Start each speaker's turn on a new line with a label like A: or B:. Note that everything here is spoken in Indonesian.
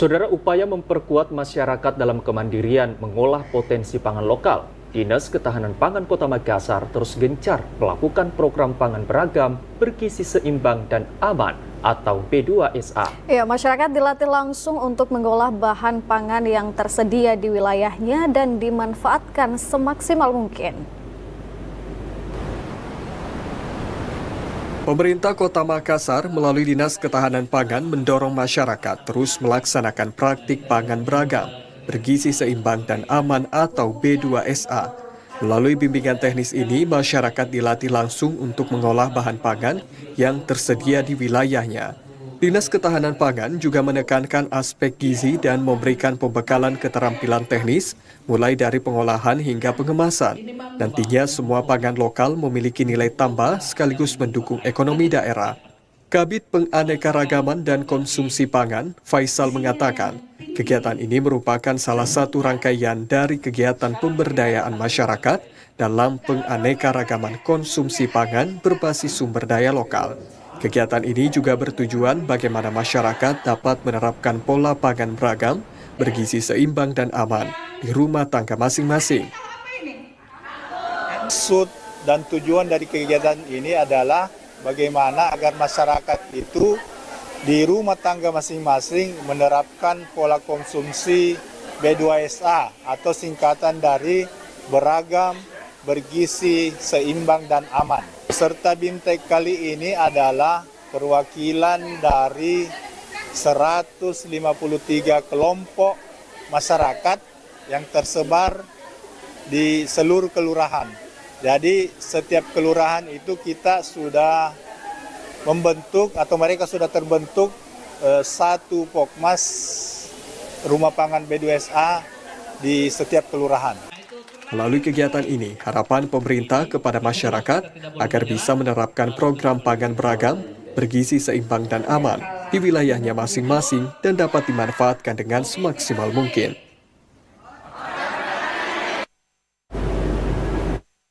A: Saudara, upaya memperkuat masyarakat dalam kemandirian mengolah potensi pangan lokal. Dinas Ketahanan Pangan Kota Makassar terus gencar melakukan program pangan beragam, bergizi seimbang dan aman atau B2SA.
B: Ya, masyarakat dilatih langsung untuk mengolah bahan pangan yang tersedia di wilayahnya dan dimanfaatkan semaksimal mungkin.
C: Pemerintah Kota Makassar melalui Dinas Ketahanan Pangan mendorong masyarakat terus melaksanakan praktik pangan beragam, bergizi seimbang dan aman atau B2SA. Melalui bimbingan teknis ini, masyarakat dilatih langsung untuk mengolah bahan pangan yang tersedia di wilayahnya. Dinas Ketahanan Pangan juga menekankan aspek gizi dan memberikan pembekalan keterampilan teknis, mulai dari pengolahan hingga pengemasan. Nantinya semua pangan lokal memiliki nilai tambah sekaligus mendukung ekonomi daerah. Kabid Penganekaragaman dan Konsumsi Pangan, Faisal mengatakan, kegiatan ini merupakan salah satu rangkaian dari kegiatan pemberdayaan masyarakat dalam penganekaragaman konsumsi pangan berbasis sumber daya lokal. Kegiatan ini juga bertujuan bagaimana masyarakat dapat menerapkan pola pangan beragam, bergizi seimbang dan aman di rumah tangga masing-masing.
D: Maksud dan tujuan dari kegiatan ini adalah bagaimana agar masyarakat itu di rumah tangga masing-masing menerapkan pola konsumsi B2SA atau singkatan dari beragam, bergizi, seimbang, dan aman. Peserta BIMTEK kali ini adalah perwakilan dari 153 kelompok masyarakat yang tersebar di seluruh kelurahan. Jadi setiap kelurahan itu kita sudah membentuk atau mereka sudah terbentuk satu Pokmas rumah pangan B2SA di setiap kelurahan.
C: Melalui kegiatan ini, harapan pemerintah kepada masyarakat agar bisa menerapkan program pangan beragam, bergizi seimbang dan aman di wilayahnya masing-masing dan dapat dimanfaatkan dengan semaksimal mungkin.